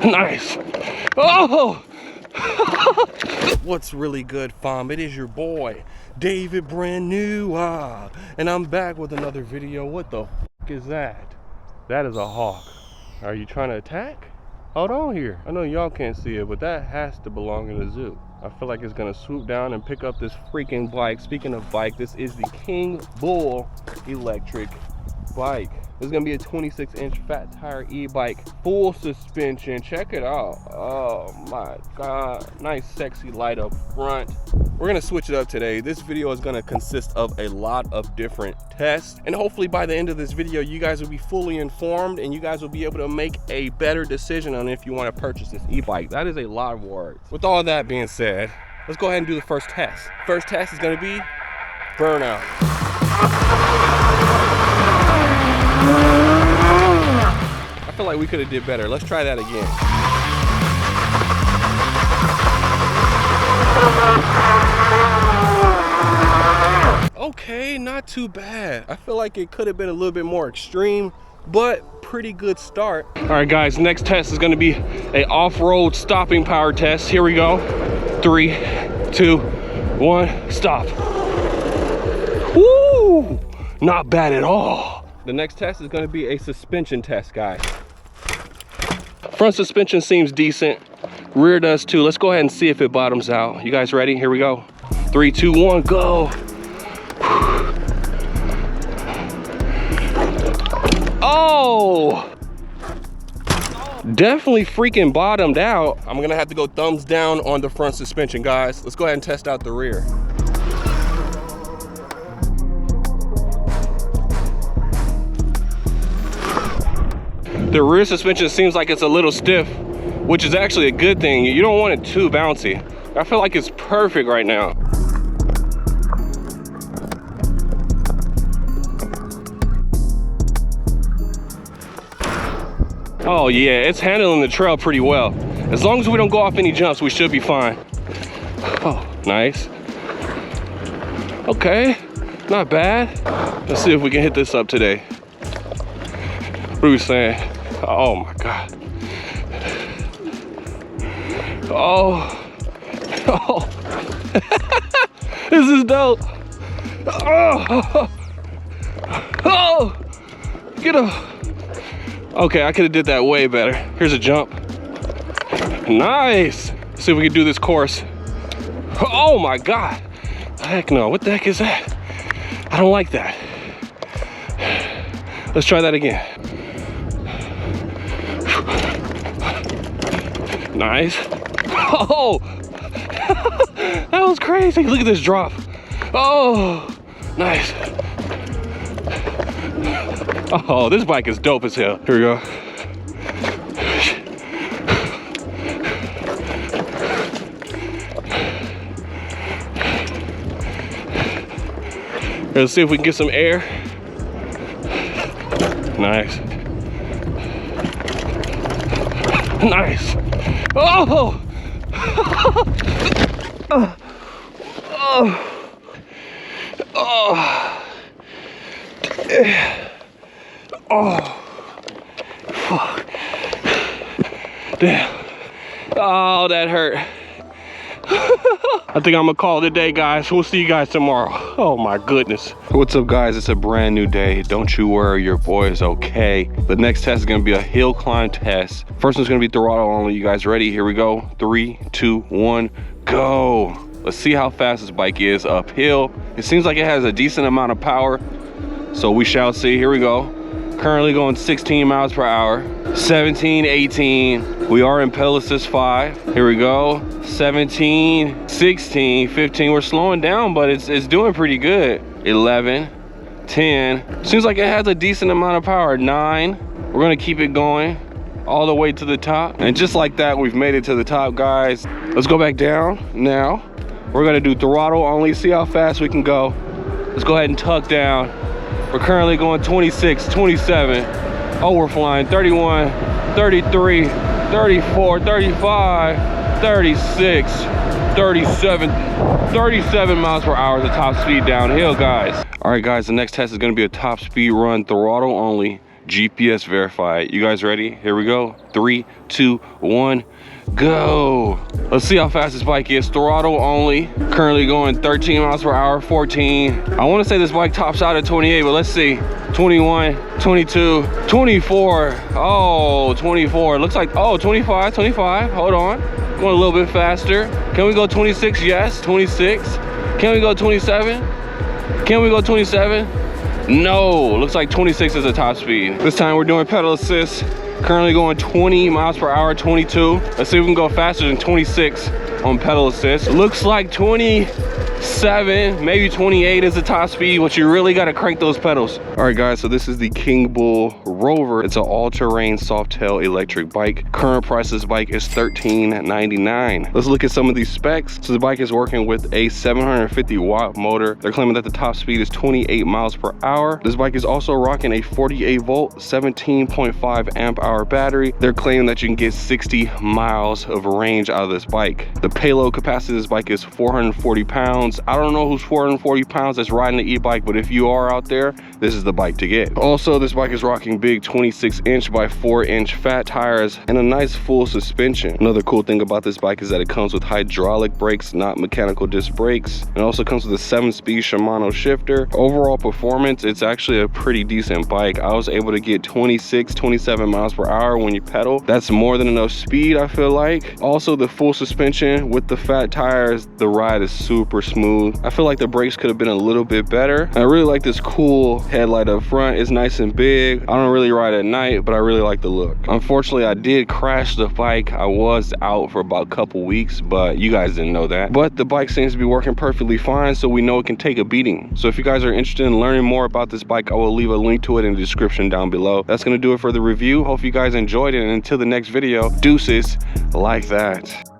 Nice. Oh! What's really good, fam? It is your boy, David Brand New, and I'm back with another video. What the f is that? That is a hawk. Are you trying to attack? Hold on here. I know y'all can't see it, but that has to belong in a zoo. I feel like it's gonna swoop down and pick up this freaking bike. Speaking of bike, this is the King Bull electric bike. This is gonna be a 26-inch fat tire e-bike, full suspension. Check it out. Oh my God. Nice sexy light up front. We're gonna switch it up today. This video is gonna consist of a lot of different tests, and hopefully by the end of this video, you guys will be fully informed and you guys will be able to make a better decision on if you wanna purchase this e-bike. That is a lot of words. With all that being said, let's go ahead and do the first test. First test is gonna be Burnout. I feel like we could have did better. Let's try that again. Okay, not too bad. I feel like it could have been a little bit more extreme, but pretty good start. All right, guys, next test is gonna be a off-road stopping power test. Here we go. 3, 2, 1, stop. Woo! Not bad at all. The next test is gonna be a suspension test, guys. Front suspension seems decent. Rear does too. Let's go ahead and see if it bottoms out. You guys ready? Here we go. 3, 2, 1, go. Oh! Definitely freaking bottomed out. I'm gonna have to go thumbs down on the front suspension, guys. Let's go ahead and test out the rear. The rear suspension seems like it's a little stiff, which is actually a good thing. You don't want it too bouncy. I feel like it's perfect right now. Oh yeah, it's handling the trail pretty well. As long as we don't go off any jumps, we should be fine. Oh, nice. Okay, not bad. Let's see if we can hit this up today. What are we saying? Oh my God. Oh. Oh. This is dope. Oh. Oh. Get up. Okay, I could have did that way better. Here's a jump. Nice. Let's see if we can do this course. Oh my God. Heck no. What the heck is that? I don't like that. Let's try that again. Nice. Oh, that was crazy. Look at this drop. Oh, nice. Oh, this bike is dope as hell. Here we go. Let's see if we can get some air. Nice. Nice. Oh! Oh! Oh! Oh! Fuck! Damn! Oh, that hurt. I think I'm gonna call it a day, guys. We'll see you guys tomorrow. Oh my goodness. What's up, guys? It's a brand new day. Don't you worry, your boy is okay. The next test is gonna be a hill climb test. First one's gonna be throttle only. You guys ready? Here we go. 3, 2, 1, go. Let's see how fast this bike is uphill. It seems like it has a decent amount of power, so we shall see. Here we go. Currently going 16 miles per hour. 17, 18. We are in Pegasus 5. Here we go. 17, 16, 15. We're slowing down, but it's doing pretty good. 11, 10. Seems like it has a decent amount of power. 9. We're gonna keep it going all the way to the top. And just like that, we've made it to the top, guys. Let's go back down now. We're gonna do throttle only, see how fast we can go. Let's go ahead and tuck down. We're currently going 26, 27. Oh, we're flying 31, 33, 34, 35, 36, 37, 37 miles per hour is the top speed downhill, guys. All right, guys, the next test is gonna be a top speed run, throttle only. GPS verified. You guys ready? Here we go. 3, 2, 1, go. Let's see how fast this bike is. Throttle only. Currently going 13 miles per hour, 14. I want to say this bike tops out at 28, but let's see. 21, 22, 24. Oh, 24. Looks like, oh, 25, 25. Hold on. Going a little bit faster. Can we go 26? Yes, 26. Can we go 27? Can we go 27? No, looks like 26 is the top speed. This time we're doing pedal assist. Currently going 20 miles per hour, 22. Let's see if we can go faster than 26 on pedal assist. Looks like 27, maybe 28 is the top speed, but you really gotta crank those pedals. All right guys, so this is the King Bull Rover. It's an all-terrain soft-tail electric bike. Current price of this bike is $13.99. Let's look at some of these specs. So the bike is working with a 750 watt motor. They're claiming that the top speed is 28 miles per hour. This bike is also rocking a 48 volt, 17.5 amp hour battery. They're claiming that you can get 60 miles of range out of this bike. The payload capacity of this bike is 440 pounds. I don't know who's 440 pounds that's riding the e-bike, but if you are out there, this is the bike to get. Also, this bike is rocking big 26-inch by 4-inch fat tires and a nice full suspension. Another cool thing about this bike is that it comes with hydraulic brakes, not mechanical disc brakes. It also comes with a 7-speed Shimano shifter. Overall performance, it's actually a pretty decent bike. I was able to get 26, 27 miles per hour when you pedal. That's more than enough speed, I feel like. Also, the full suspension with the fat tires, the ride is super smooth. I feel like the brakes could have been a little bit better. I really like this cool headlight up front. It's nice and big. I don't really ride at night, but I really like the look. Unfortunately, I did crash the bike. I was out for about a couple weeks, but you guys didn't know that. But the bike seems to be working perfectly fine, so we know it can take a beating. So if you guys are interested in learning more about this bike, I will leave a link to it in the description down below. That's gonna do it for the review. Hope you guys enjoyed it, and until the next video, deuces like that.